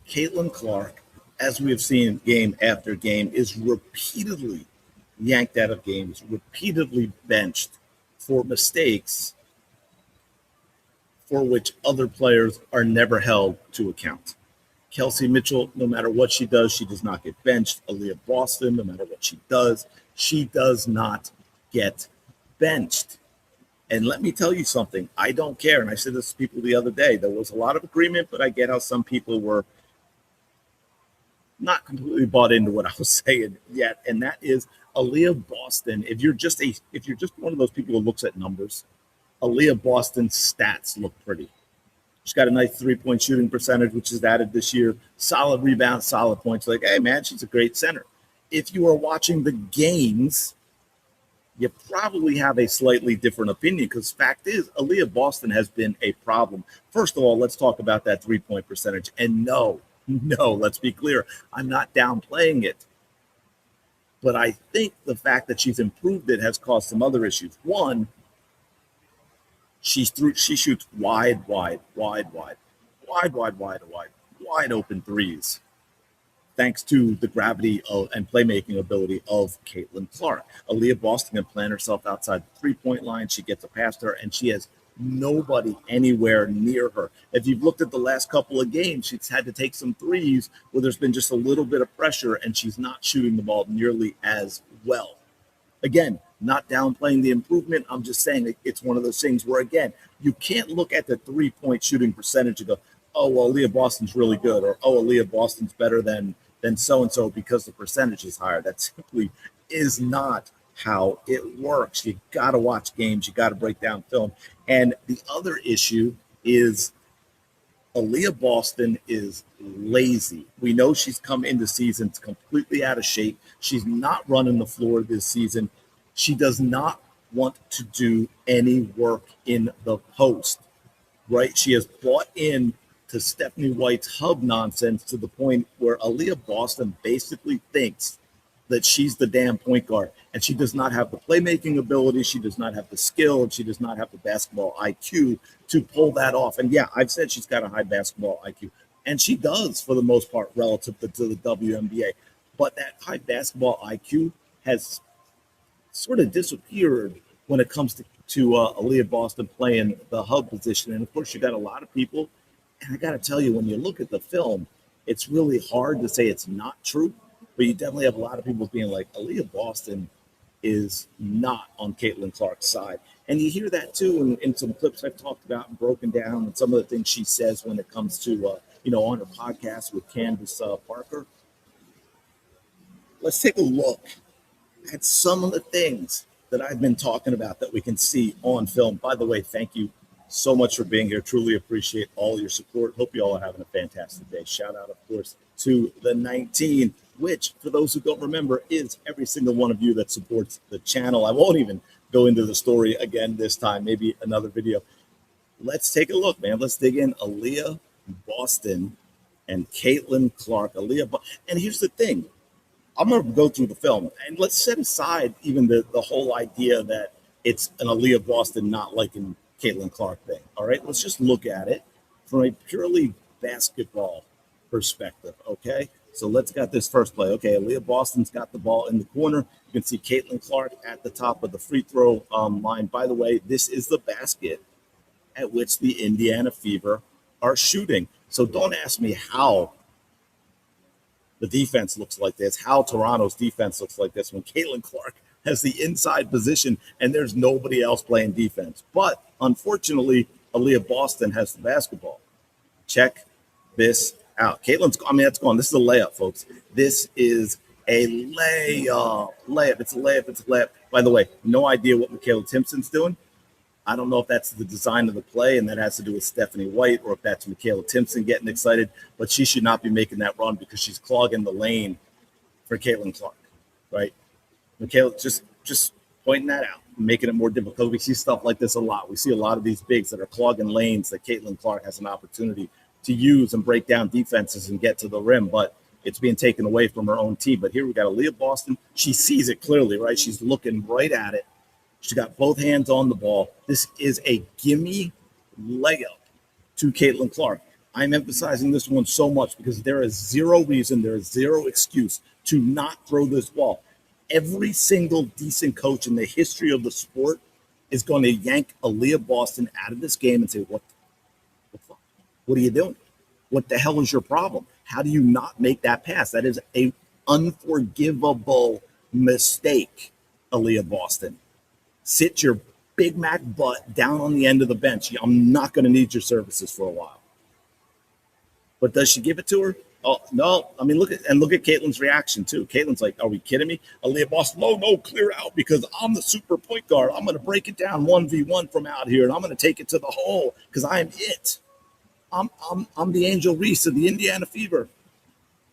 Caitlin Clark, as we have seen game after game, is repeatedly yanked out of games, repeatedly benched for mistakes for which other players are never held to account. Kelsey Mitchell, no matter what she does not get benched. Aliyah Boston, no matter what she does not get benched. And let me tell you something, I don't care. And I said this to people the other day. There was a lot of agreement, but I get how some people were not completely bought into what I was saying yet. And that is Aliyah Boston. If you're just one of those people who looks at numbers, Aliyah Boston's stats look pretty. She's got a nice 3-point shooting percentage, which is added this year. Solid rebound, solid points. Like, hey, man, she's a great center. If you are watching the games, you probably have a slightly different opinion because fact is, Aliyah Boston has been a problem. First of all, let's talk about that 3-point percentage. And no, let's be clear. I'm not downplaying it. But I think the fact that she's improved it has caused some other issues. One, she shoots wide open threes, thanks to the gravity and playmaking ability of Caitlin Clark. Aliyah Boston can plant herself outside the three-point line. She gets it past her, and she has nobody anywhere near her. If you've looked at the last couple of games, she's had to take some threes where there's been just a little bit of pressure, and she's not shooting the ball nearly as well. Again, not downplaying the improvement. I'm just saying it's one of those things where, again, you can't look at the 3-point shooting percentage and go, oh, well, Aliyah Boston's really good, or, oh, Aliyah Boston's better than so-and-so because the percentage is higher. That simply is not how it works. You got to watch games. You got to break down film. And the other issue is Aliyah Boston is lazy. We know she's come into seasons completely out of shape. She's not running the floor this season. She does not want to do any work in the post, right? She has bought in to Stephanie White's hub nonsense to the point where Aliyah Boston basically thinks that she's the damn point guard, and she does not have the playmaking ability, she does not have the skill, and she does not have the basketball IQ to pull that off. And yeah, I've said she's got a high basketball IQ, and she does for the most part relative to the WNBA. But that high basketball IQ has sort of disappeared when it comes to Aliyah Boston playing the hub position. And of course, you got a lot of people, and I got to tell you, when you look at the film, it's really hard to say it's not true. But you definitely have a lot of people being like, Aliyah Boston is not on Caitlin Clark's side. And you hear that too in some clips I've talked about and broken down, and some of the things she says when it comes to, on her podcast with Candace Parker. Let's take a look at some of the things that I've been talking about that we can see on film. By the way, thank you so much for being here. Truly appreciate all your support. Hope you all are having a fantastic day. Shout out, of course, to the 19, which, for those who don't remember, is every single one of you that supports the channel. I won't even go into the story again this time, maybe another video. Let's take a look, man. Let's dig in. Aliyah Boston and Caitlin Clark. And here's the thing. I'm going to go through the film, and let's set aside even the whole idea that it's an Aliyah Boston not liking Caitlin Clark thing. All right, let's just look at it from a purely basketball perspective, okay? So let's got this first play. Okay, Aliyah Boston's got the ball in the corner. You can see Caitlin Clark at the top of the free throw line. By the way, this is the basket at which the Indiana Fever are shooting. So don't ask me how the defense looks like this, how Toronto's defense looks like this when Caitlin Clark has the inside position and there's nobody else playing defense. But unfortunately, Aliyah Boston has the basketball. Check this out. It's gone. This is a layup, folks. This is a layup. It's a layup. By the way, no idea what Michaela Timpson's doing. I don't know if that's the design of the play and that has to do with Stephanie White or if that's Michaela Timpson getting excited, but she should not be making that run because she's clogging the lane for Caitlin Clark, right? Michaela, just pointing that out, making it more difficult. We see stuff like this a lot. We see a lot of these bigs that are clogging lanes that Caitlin Clark has an opportunity to use and break down defenses and get to the rim, but it's being taken away from her own team. But here we got Aliyah Boston. She sees it clearly, right? She's looking right at it. She got both hands on the ball. This is a gimme layup to Caitlin Clark. I'm emphasizing this one so much because there is zero reason, there is zero excuse to not throw this ball. Every single decent coach in the history of the sport is going to yank Aliyah Boston out of this game and say, the fuck? What are you doing? What the hell is your problem? How do you not make that pass? That is a unforgivable mistake, Aliyah Boston. Sit your Big Mac butt down on the end of the bench. I'm not going to need your services for a while. But does she give it to her? Oh no! I mean, look at Caitlin's reaction too. Caitlin's like, "Are we kidding me?" Aliyah Boston, no, clear out because I'm the super point guard. I'm going to break it down 1v1 from out here, and I'm going to take it to the hole because I am it. I'm the Angel Reese of the Indiana Fever.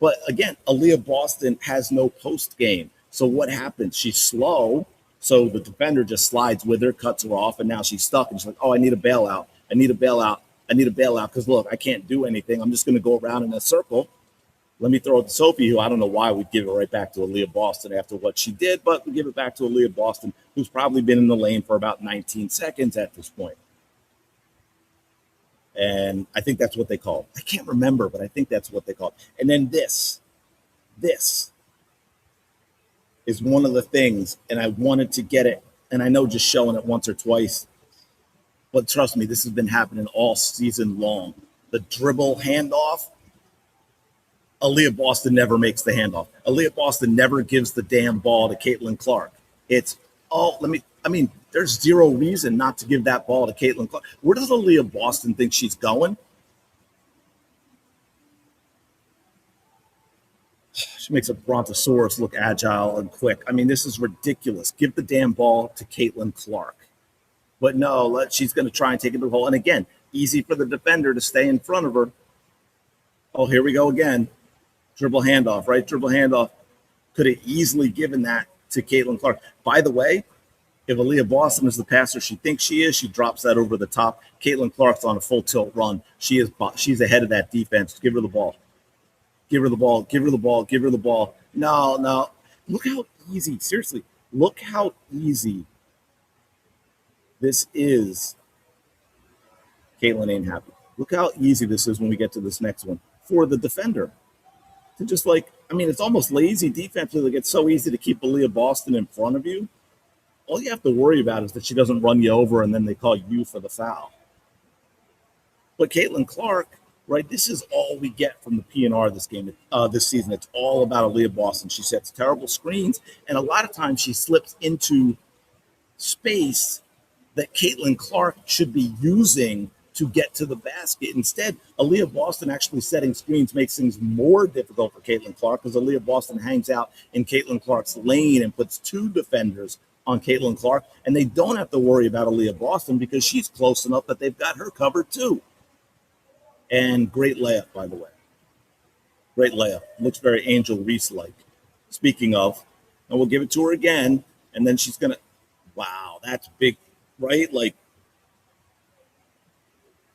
But again, Aliyah Boston has no post game. So what happens? She's slow. So the defender just slides with her, cuts her off, and now she's stuck. And she's like, "Oh, I need a bailout. I need a bailout because look, I can't do anything. I'm just going to go around in a circle. Let me throw it to Sophie, who I don't know why we'd give it right back to Aliyah Boston after what she did, but we give it back to Aliyah Boston, who's probably been in the lane for about 19 seconds at this point. And I think that's what they call it. I can't remember, but I think that's what they call it. And then this is one of the things, and I wanted to get it, and I know just showing it once or twice, but trust me, this has been happening all season long. The dribble handoff, Aliyah Boston never makes the handoff. Aliyah Boston never gives the damn ball to Caitlin Clark. It's, there's zero reason not to give that ball to Caitlin Clark. Where does Aliyah Boston think she's going? She makes a brontosaurus look agile and quick. I mean, this is ridiculous. Give the damn ball to Caitlin Clark. But no, she's going to try and take it to the hole. And again, easy for the defender to stay in front of her. Oh, here we go again. Dribble handoff, right? Dribble handoff. Could have easily given that to Caitlin Clark. By the way, if Aliyah Boston is the passer she thinks she is, she drops that over the top. Caitlin Clark's on a full tilt run. She's ahead of that defense. Give her the ball. Give her the ball. Give her the ball. Give her the ball. No. Look how easy. Seriously, look how easy this is. Caitlin ain't happy. Look how easy this is when we get to this next one for the defender. To just it's almost lazy defense. It's so easy to keep Aliyah Boston in front of you. All you have to worry about is that she doesn't run you over and then they call you for the foul. But Caitlin Clark, right, this is all we get from the P&R this season. It's all about Aliyah Boston. She sets terrible screens, and a lot of times she slips into space that Caitlin Clark should be using to get to the basket. Instead, Aliyah Boston actually setting screens makes things more difficult for Caitlin Clark because Aliyah Boston hangs out in Caitlin Clark's lane and puts two defenders on Caitlin Clark, and they don't have to worry about Aliyah Boston because she's close enough that they've got her covered too. And great layup, by the way. Great layup. Looks very Angel Reese-like. Speaking of, and we'll give it to her again, and then she's going to, wow, that's big, right?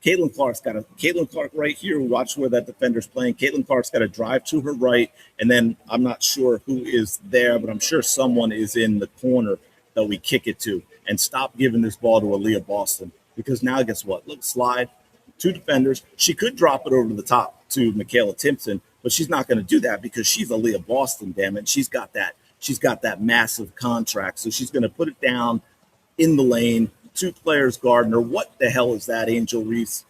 Caitlin Clark right here. Watch where that defender's playing. Caitlin Clark's got to drive to her right, and then I'm not sure who is there, but I'm sure someone is in the corner that we kick it to. And stop giving this ball to Aliyah Boston because now guess what? Look, slide, two defenders. She could drop it over the top to Michaela Timpson, but she's not going to do that because she's Aliyah Boston. Damn it, she's got that massive contract, so she's going to put it down in the lane. Two players guarding her. What the hell is that? Angel Reese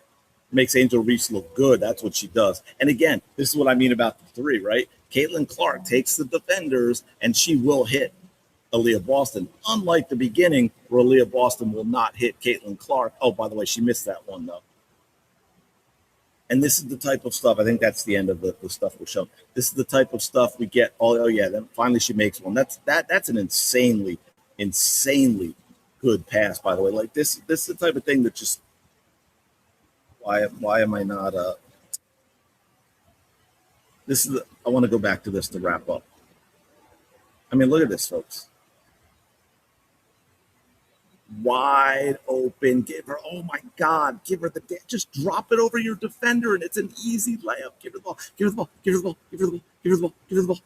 makes Angel Reese look good. That's what she does. And again, this is what I mean about the three, right? Caitlin Clark takes the defenders and she will hit Aliyah Boston. Unlike the beginning where Aliyah Boston will not hit Caitlin Clark. Oh, by the way, she missed that one though. And this is the type of stuff, I think that's the end of the stuff we're showing. This is the type of stuff we get. Oh yeah, then finally she makes one. That's an insanely good pass, by the way. This is the type of thing that just why am I not I want to go back to this to wrap up. I mean, look at this, folks. Wide open, give her, oh my God, give her just drop it over your defender and it's an easy layup. Give her the ball, give her the ball, give her the ball, give her the ball, give her the ball, give her the ball,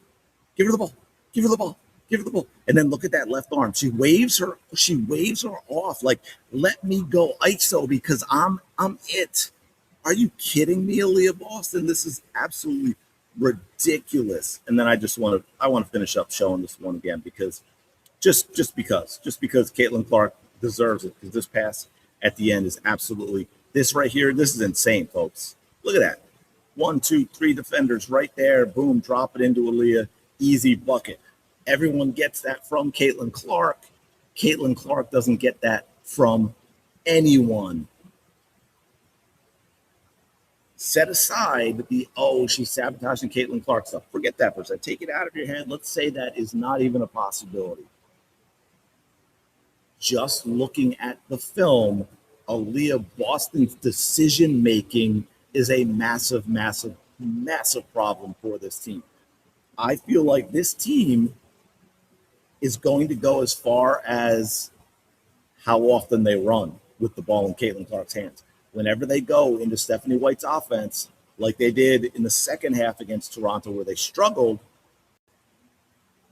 give her the ball, give her the ball. Give her the ball. And then look at that left arm. She waves her off. Let me go ISO because I'm it. Are you kidding me, Aliyah Boston? This is absolutely ridiculous. And then I want to finish up showing this one again because just because Caitlin Clark deserves it, because this pass at the end is absolutely this right here. This is insane, folks. Look at that. 1, 2, 3 defenders right there. Boom, drop it into Aliyah. Easy bucket. Everyone gets that from Caitlin Clark. Caitlin Clark doesn't get that from anyone. Set aside the, oh, she's sabotaging Caitlin Clark stuff. Forget that for a second. Take it out of your head. Let's say that is not even a possibility. Just looking at the film, Aliyah Boston's decision making is a massive, massive, massive problem for this team. I feel like this team is going to go as far as how often they run with the ball in Caitlin Clark's hands. Whenever they go into Stephanie White's offense, like they did in the second half against Toronto where they struggled,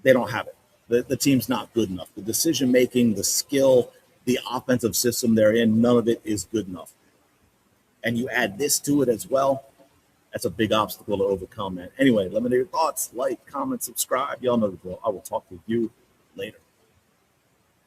they don't have it. The team's not good enough. The decision-making, the skill, the offensive system they're in, none of it is good enough. And you add this to it as well, that's a big obstacle to overcome, man. Anyway, let me know your thoughts. Like, comment, subscribe. Y'all know the drill. I will talk to you later.